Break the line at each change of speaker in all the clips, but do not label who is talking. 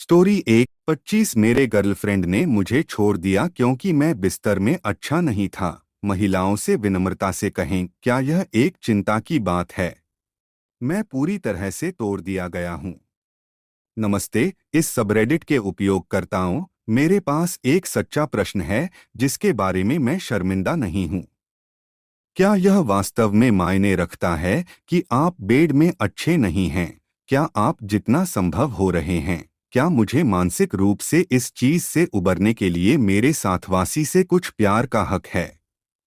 Story 1:25 मेरे girlfriend ने मुझे छोड़ दिया क्योंकि मैं बिस्तर में अच्छा नहीं था। महिलाओं से विनम्रता से कहें, क्या यह एक चिंता की बात है? मैं पूरी तरह से तोड़ दिया गया हूँ। नमस्ते, इस सबरेडिट के उपयोगकर्ताओं। मेरे पास एक सच्चा प्रश्न है जिसके बारे में मैं शर्मिंदा नहीं हूँ। क्या यह वास्तव में मायने रखता है कि आप बेड में अच्छे नहीं हैं? क्या आप जितना संभव हो रहे हैं? क्या मुझे मानसिक रूप से इस चीज से उबरने के लिए मेरे साथवासी से कुछ प्यार का हक है?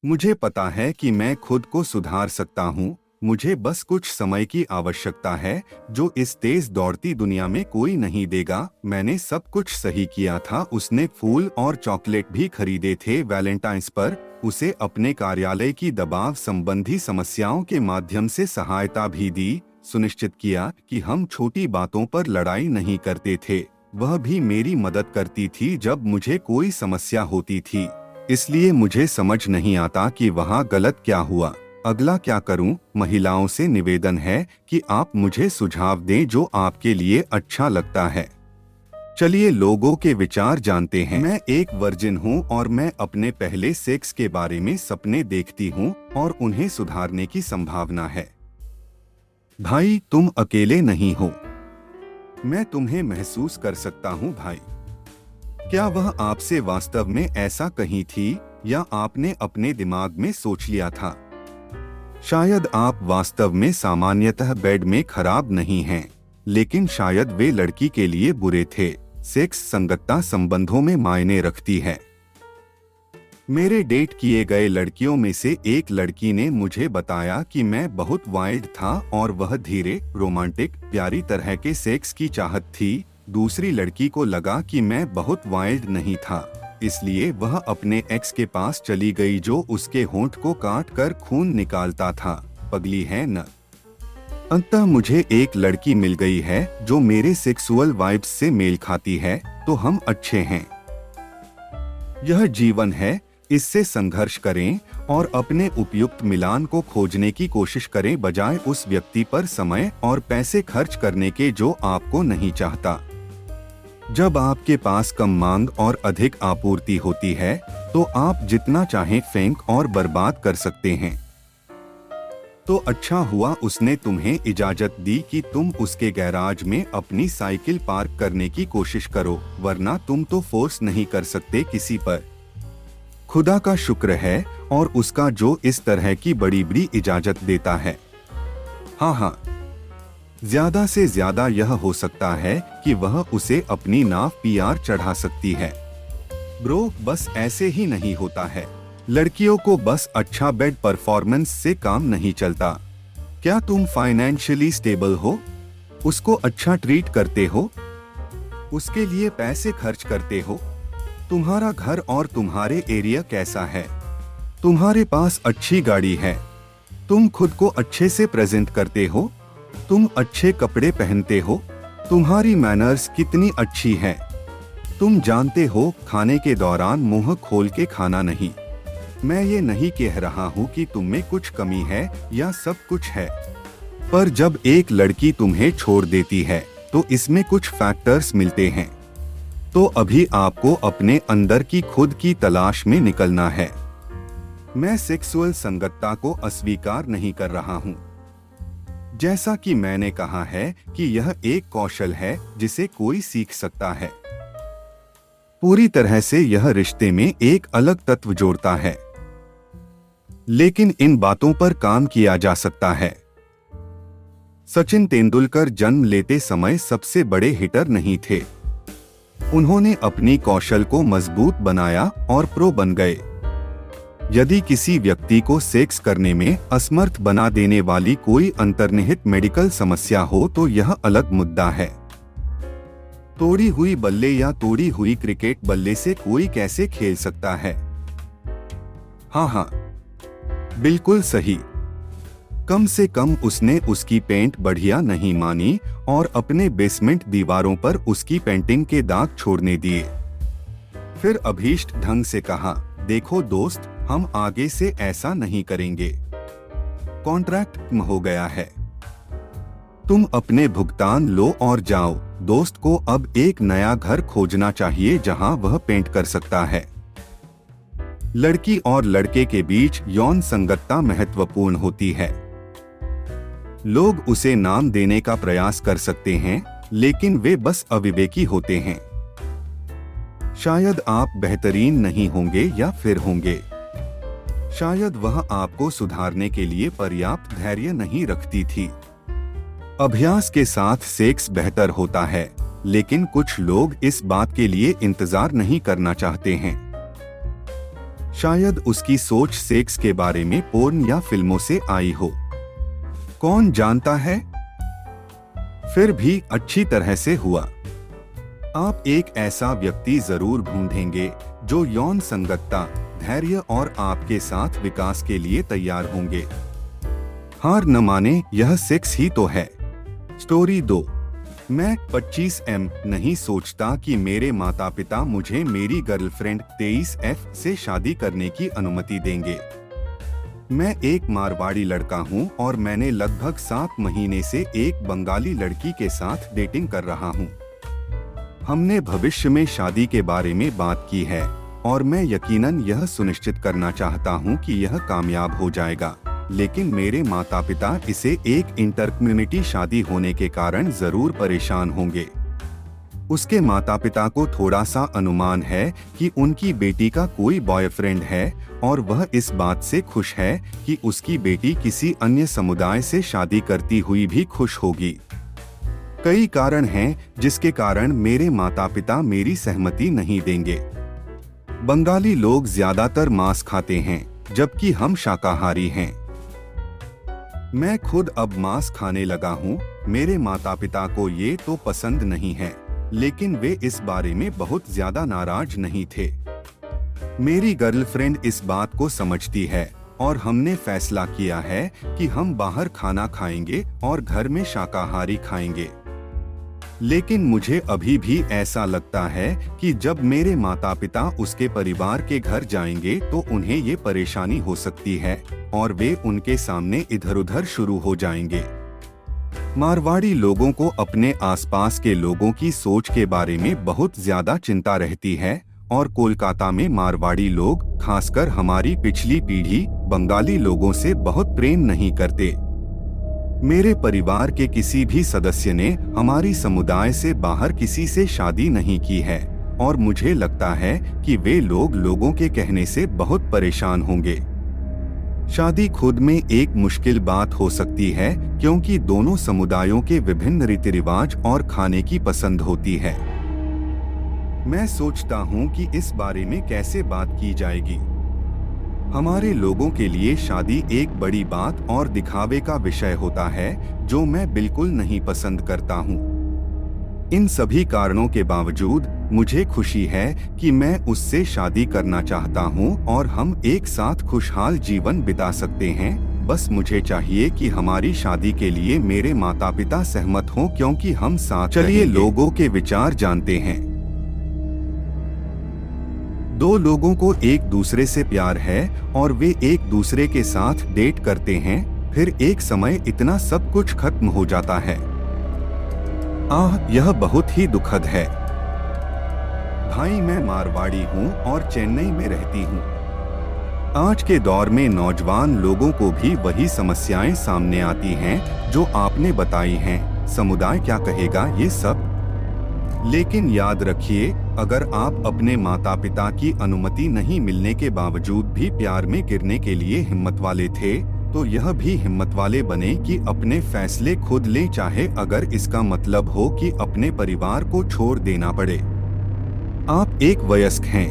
मुझे पता है कि मैं खुद को सुधार सकता हूँ। मुझे बस कुछ समय की आवश्यकता है, जो इस तेज दौड़ती दुनिया में कोई नहीं देगा। मैंने सब कुछ सही किया था। उसने फूल और चॉकलेट भी खरीदे थे वैलेंटाइंस पर। उसे अपने कार्यालय की दबाव संबंधी समस्याओं के माध्यम से सहायता भी दी। सुनिश्चित किया कि हम छोटी बातों पर लड़ाई नहीं करते थे। वह भी मेरी मदद करती थी जब मुझे कोई समस्या होती थी। इसलिए मुझे समझ नहीं आता कि वहाँ गलत क्या हुआ। अगला क्या करूं? महिलाओं से निवेदन है कि आप मुझे सुझाव दें जो आपके लिए अच्छा लगता है। चलिए लोगों के विचार जानते हैं। मैं एक वर्जिन हूं और मैं अपने पहले सेक्स के बारे में सपने देखती हूं और उन्हें सुधारने की संभावना है। भाई, तुम अकेले नहीं हो। मैं तुम्हें महसूस कर सकता हूं भाई। क्या वह आपसे वास्तव में ऐसा कही थी या आपने अपने दिमाग में सोच लिया था? शायद आप वास्तव में सामान्यतः बेड में खराब नहीं हैं, लेकिन शायद वे लड़की के लिए बुरे थे। सेक्स संगतता संबंधों में मायने रखती है। मेरे डेट किए गए लड़कियों में से एक लड़की ने मुझे बताया कि मैं बहुत वाइल्ड था और वह धीरे, रोमांटिक, प्यारी तरह के सेक्स की चाहत थी। दूसरी लड़की को लगा कि मैं बहुत वाइल्ड नहीं था, इसलिए वह अपने एक्स के पास चली गई जो उसके होंठ को काट कर खून निकालता था। पगली है न? अंततः मुझे एक लड़की मिल गई है जो मेरे सेक्सुअल वाइब्स से मेल खाती है, तो हम अच्छे हैं। यह जीवन है, इससे संघर्ष करें और अपने उपयुक्त मिलान को खोजने की कोशिश करें बजाय उस व्यक्ति पर समय और पैसे खर्च करने के जो आपको नहीं चाहता। जब आपके पास कम मांग और अधिक आपूर्ति होती है, तो आप जितना चाहें फेंक और बर्बाद कर सकते हैं। तो अच्छा हुआ उसने तुम्हें इजाजत दी कि तुम उसके गैराज में अपनी साइकिल पार्क करने की कोशिश करो, वरना तुम तो फोर्स नहीं कर सकते किसी पर। खुदा का शुक्र है और उसका जो इस तरह की बड़ी इजाजत देता है। हाँ, ज्यादा से ज्यादा यह हो सकता है कि वह उसे अपनी नाव पीआर चढ़ा सकती है। ब्रो, बस ऐसे ही नहीं होता है। लड़कियों को बस अच्छा बेड परफॉर्मेंस से काम नहीं चलता। क्या तुम फाइनेंशियली स्टेबल हो? उसको अच्छा ट्रीट करते हो? उसके लिए पैसे खर्च करते हो? तुम्हारा घर और तुम्हारे एरिया कैसा है? तुम्हारे पास अच्छी गाड़ी है? तुम खुद को अच्छे से प्रेजेंट करते हो? तुम अच्छे कपड़े पहनते हो? तुम्हारी मैनर्स कितनी अच्छी है? तुम जानते हो, खाने के दौरान मुंह खोल के खाना नहीं। मैं ये नहीं कह रहा हूँ कि तुम में कुछ कमी है या सब कुछ है, पर जब एक लड़की तुम्हें छोड़ देती है तो इसमें कुछ फैक्टर्स मिलते हैं। तो अभी आपको अपने अंदर की खुद की तलाश में निकलना है। मैं सेक्सुअल संगतता को अस्वीकार नहीं कर रहा हूँ। जैसा कि मैंने कहा है कि यह एक कौशल है जिसे कोई सीख सकता है। पूरी तरह से यह रिश्ते में एक अलग तत्व जोड़ता है, लेकिन इन बातों पर काम किया जा सकता है। सचिन तेंदुलकर जन्म लेते समय सबसे बड़े हिटर नहीं थे। उन्होंने अपनी कौशल को मजबूत बनाया और प्रो बन गए। यदि किसी व्यक्ति को सेक्स करने में असमर्थ बना देने वाली कोई अंतर्निहित मेडिकल समस्या हो तो यह अलग मुद्दा है। तोड़ी हुई बल्ले या तोड़ी हुई क्रिकेट बल्ले से कोई कैसे खेल सकता है? हाँ, बिल्कुल सही। कम से कम उसने उसकी पेंट बढ़िया नहीं मानी और अपने बेसमेंट दीवारों पर उसकी पेंटिंग के दाग छोड़ने दिए। फिर अभीष्ट ढंग से कहा, देखो दोस्त, हम आगे से ऐसा नहीं करेंगे। कॉन्ट्रैक्ट खत्म हो गया है। तुम अपने भुगतान लो और जाओ। दोस्त को अब एक नया घर खोजना चाहिए जहां वह पेंट कर सकता है। लड़की और लड़के के बीच यौन संगतता महत्वपूर्ण होती है। लोग उसे नाम देने का प्रयास कर सकते हैं, लेकिन वे बस अविवेकी होते हैं। शायद आप बेहतरीन नहीं होंगे या फिर होंगे। शायद वह आपको सुधारने के लिए पर्याप्त धैर्य नहीं रखती थी। अभ्यास के साथ सेक्स बेहतर होता है, लेकिन कुछ लोग इस बात के लिए इंतजार नहीं करना चाहते हैं। शायद उसकी सोच सेक्स के बारे में पोर्न या फिल्मों से आई हो। कौन जानता है? फिर भी अच्छी तरह से हुआ। आप एक ऐसा व्यक्ति जरूर ढूंढेंगे जो यौन संगतता, धैर्य और आपके साथ विकास के लिए तैयार होंगे। हार न माने, यह सेक्स ही तो है। स्टोरी 2। मैं 25M नहीं सोचता कि मेरे माता पिता मुझे मेरी गर्लफ्रेंड 23F से शादी करने की अनुमति देंगे। मैं एक मारवाड़ी लड़का हूं और मैंने लगभग 7 महीने से एक बंगाली लड़की के साथ डेटिंग कर रहा हूं। हमने भविष्य में शादी के बारे में बात की है और मैं यकीनन यह सुनिश्चित करना चाहता हूं कि यह कामयाब हो जाएगा, लेकिन मेरे माता पिता इसे एक इंटर कम्युनिटी शादी होने के कारण जरूर परेशान होंगे। उसके माता पिता को थोड़ा सा अनुमान है कि उनकी बेटी का कोई बॉयफ्रेंड है और वह इस बात से खुश है कि उसकी बेटी किसी अन्य समुदाय से शादी करती हुई भी खुश होगी। कई कारण हैं जिसके कारण मेरे माता पिता मेरी सहमति नहीं देंगे। बंगाली लोग ज्यादातर मांस खाते हैं, जबकि हम शाकाहारी हैं। मैं खुद अब मांस खाने लगा हूँ। मेरे माता पिता को ये तो पसंद नहीं है, लेकिन वे इस बारे में बहुत ज्यादा नाराज नहीं थे। मेरी गर्लफ्रेंड इस बात को समझती है और हमने फैसला किया है कि हम बाहर खाना खाएंगे और घर में शाकाहारी खाएंगे। लेकिन मुझे अभी भी ऐसा लगता है कि जब मेरे माता पिता उसके परिवार के घर जाएंगे तो उन्हें ये परेशानी हो सकती है और वे उनके सामने इधर-उधर शुरू हो जाएंगे। मारवाड़ी लोगों को अपने आसपास के लोगों की सोच के बारे में बहुत ज्यादा चिंता रहती है और कोलकाता में मारवाड़ी लोग, खासकर हमारी पिछली पीढ़ी, बंगाली लोगों से बहुत प्रेम नहीं करते। मेरे परिवार के किसी भी सदस्य ने हमारी समुदाय से बाहर किसी से शादी नहीं की है और मुझे लगता है कि वे लोग लोगों के कहने से बहुत परेशान होंगे। शादी खुद में एक मुश्किल बात हो सकती है क्योंकि दोनों समुदायों के विभिन्न रीति रिवाज और खाने की पसंद होती है। मैं सोचता हूँ कि इस बारे में कैसे बात की जाएगी। हमारे लोगों के लिए शादी एक बड़ी बात और दिखावे का विषय होता है, जो मैं बिल्कुल नहीं पसंद करता हूँ। इन सभी कारणों के बावजूद मुझे खुशी है कि मैं उससे शादी करना चाहता हूँ और हम एक साथ खुशहाल जीवन बिता सकते हैं। बस मुझे चाहिए कि हमारी शादी के लिए मेरे माता पिता सहमत हों, क्योंकि हम साथ चलिए लोगों के विचार जानते हैं। दो लोगों को एक दूसरे से प्यार है और वे एक दूसरे के साथ डेट करते हैं, फिर एक समय इतना सब कुछ खत्म हो जाता है। यह बहुत ही दुखद है। भाई, मैं मारवाड़ी हूँ और चेन्नई में रहती हूँ। आज के दौर में नौजवान लोगों को भी वही समस्याएं सामने आती हैं जो आपने बताई हैं। समुदाय क्या कहेगा, ये सब। लेकिन याद रखिए, अगर आप अपने माता पिता की अनुमति नहीं मिलने के बावजूद भी प्यार में गिरने के लिए हिम्मत वाले थे, तो यह भी हिम्मत वाले बने कि अपने फैसले खुद लें, चाहे अगर इसका मतलब हो कि अपने परिवार को छोड़ देना पड़े। आप एक वयस्क हैं,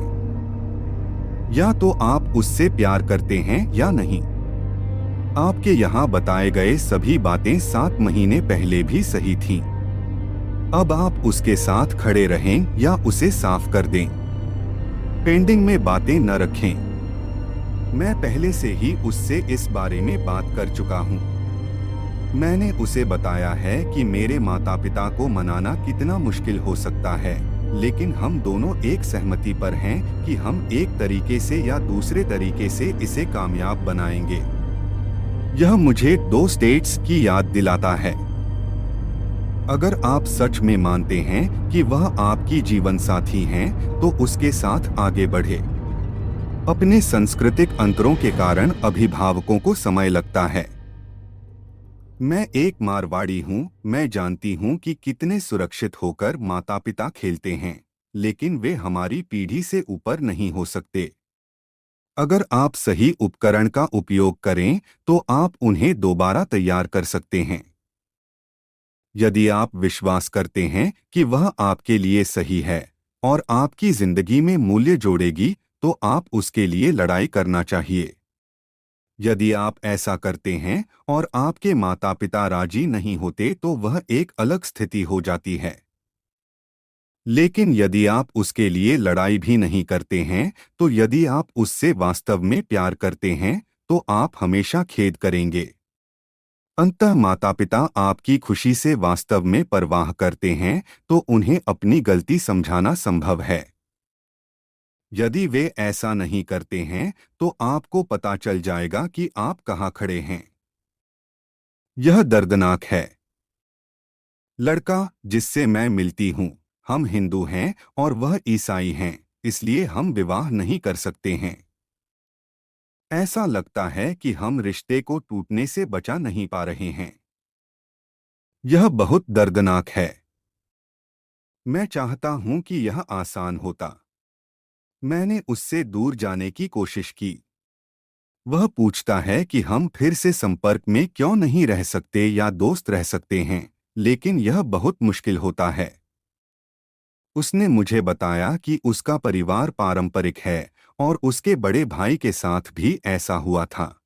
या तो आप उससे प्यार करते हैं या नहीं। आपके यहाँ बताए गए सभी बातें 7 महीने पहले भी सही थीं। अब आप उसके साथ खड़े रहें या उसे साफ कर दें। पेंडिंग में बातें न रखें। मैं पहले से ही उससे इस बारे में बात कर चुका हूँ। मैंने उसे बताया है कि मेरे माता पिता को मनाना कितना मुश्किल हो सकता है, लेकिन हम दोनों एक सहमति पर हैं कि हम एक तरीके से या दूसरे तरीके से इसे कामयाब बनाएंगे। यह मुझे 2 स्टेट्स की याद दिलाता है। अगर आप सच में मानते हैं कि वह आपकी जीवन साथी हैं, तो उसके साथ आगे बढ़े। अपने सांस्कृतिक अंतरों के कारण अभिभावकों को समय लगता है। मैं एक मारवाड़ी हूँ, मैं जानती हूँ कि कितने सुरक्षित होकर माता पिता खेलते हैं, लेकिन वे हमारी पीढ़ी से ऊपर नहीं हो सकते। अगर आप सही उपकरण का उपयोग करें, तो आप उन्हें दोबारा तैयार कर सकते हैं। यदि आप विश्वास करते हैं कि वह आपके लिए सही है और आपकी जिंदगी में मूल्य जोड़ेगी, तो आप उसके लिए लड़ाई करना चाहिए। यदि आप ऐसा करते हैं और आपके माता पिता राजी नहीं होते, तो वह एक अलग स्थिति हो जाती है। लेकिन यदि आप उसके लिए लड़ाई भी नहीं करते हैं, तो यदि आप उससे वास्तव में प्यार करते हैं, तो आप हमेशा खेद करेंगे। अंततः माता पिता आपकी खुशी से वास्तव में परवाह करते हैं, तो उन्हें अपनी गलती समझाना संभव है। यदि वे ऐसा नहीं करते हैं, तो आपको पता चल जाएगा कि आप कहाँ खड़े हैं। यह दर्दनाक है। लड़का जिससे मैं मिलती हूँ, हम हिंदू हैं और वह ईसाई हैं, इसलिए हम विवाह नहीं कर सकते हैं। ऐसा लगता है कि हम रिश्ते को टूटने से बचा नहीं पा रहे हैं। यह बहुत दर्दनाक है। मैं चाहता हूं कि यह आसान होता। मैंने उससे दूर जाने की कोशिश की। वह पूछता है कि हम फिर से संपर्क में क्यों नहीं रह सकते या दोस्त रह सकते हैं, लेकिन यह बहुत मुश्किल होता है। उसने मुझे बताया कि उसका परिवार पारंपरिक है और उसके बड़े भाई के साथ भी ऐसा हुआ था।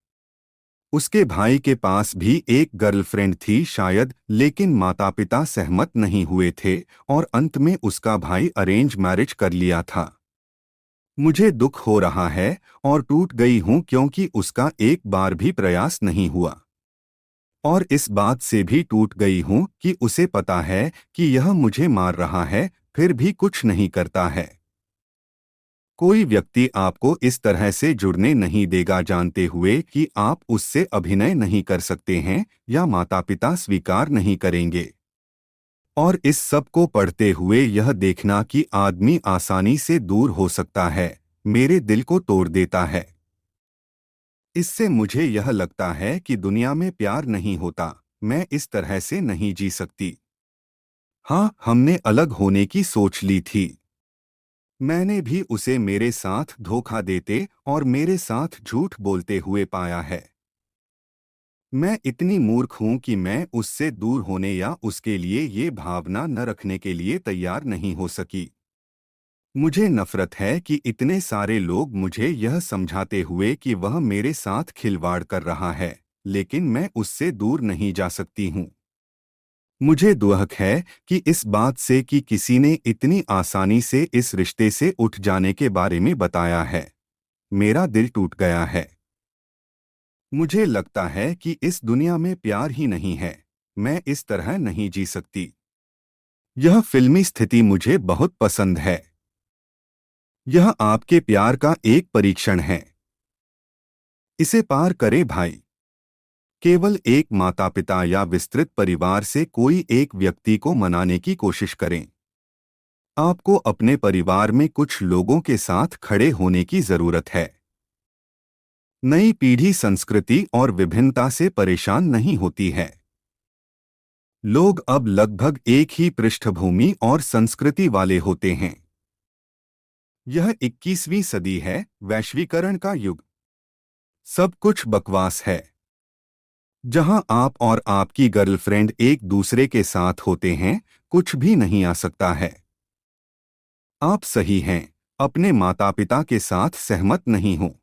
उसके भाई के पास भी एक गर्लफ्रेंड थी शायद, लेकिन माता पिता सहमत नहीं हुए थे और अंत में उसका भाई अरेंज मैरिज कर लिया था। मुझे दुख हो रहा है और टूट गई हूं क्योंकि उसका एक बार भी प्रयास नहीं हुआ। और इस बात से भी टूट गई हूं कि उसे पता है कि यह मुझे मार रहा है, फिर भी कुछ नहीं करता है। कोई व्यक्ति आपको इस तरह से जुड़ने नहीं देगा जानते हुए कि आप उससे अभिनय नहीं कर सकते हैं या माता पिता स्वीकार नहीं करेंगे। और इस सब को पढ़ते हुए यह देखना कि आदमी आसानी से दूर हो सकता है, मेरे दिल को तोड़ देता है। इससे मुझे यह लगता है कि दुनिया में प्यार नहीं होता। मैं इस तरह से नहीं जी सकती। हाँ, हमने अलग होने की सोच ली थी। मैंने भी उसे मेरे साथ धोखा देते और मेरे साथ झूठ बोलते हुए पाया है। मैं इतनी मूर्ख हूं कि मैं उससे दूर होने या उसके लिए ये भावना न रखने के लिए तैयार नहीं हो सकी। मुझे नफरत है कि इतने सारे लोग मुझे यह समझाते हुए कि वह मेरे साथ खिलवाड़ कर रहा है, लेकिन मैं उससे दूर नहीं जा सकती हूँ। मुझे दुख है कि इस बात से कि किसी ने इतनी आसानी से इस रिश्ते से उठ जाने के बारे में बताया है। मेरा दिल टूट गया है। मुझे लगता है कि इस दुनिया में प्यार ही नहीं है। मैं इस तरह नहीं जी सकती। यह फिल्मी स्थिति मुझे बहुत पसंद है। यह आपके प्यार का एक परीक्षण है। इसे पार करें भाई। केवल एक माता पिता या विस्तृत परिवार से कोई एक व्यक्ति को मनाने की कोशिश करें। आपको अपने परिवार में कुछ लोगों के साथ खड़े होने की जरूरत है। नई पीढ़ी संस्कृति और विभिन्नता से परेशान नहीं होती है। लोग अब लगभग एक ही पृष्ठभूमि और संस्कृति वाले होते हैं। यह 21वीं सदी है, वैश्वीकरण का युग। सब कुछ बकवास है। जहां आप और आपकी गर्लफ्रेंड एक दूसरे के साथ होते हैं, कुछ भी नहीं आ सकता है। आप सही हैं, अपने माता पिता के साथ सहमत नहीं हो।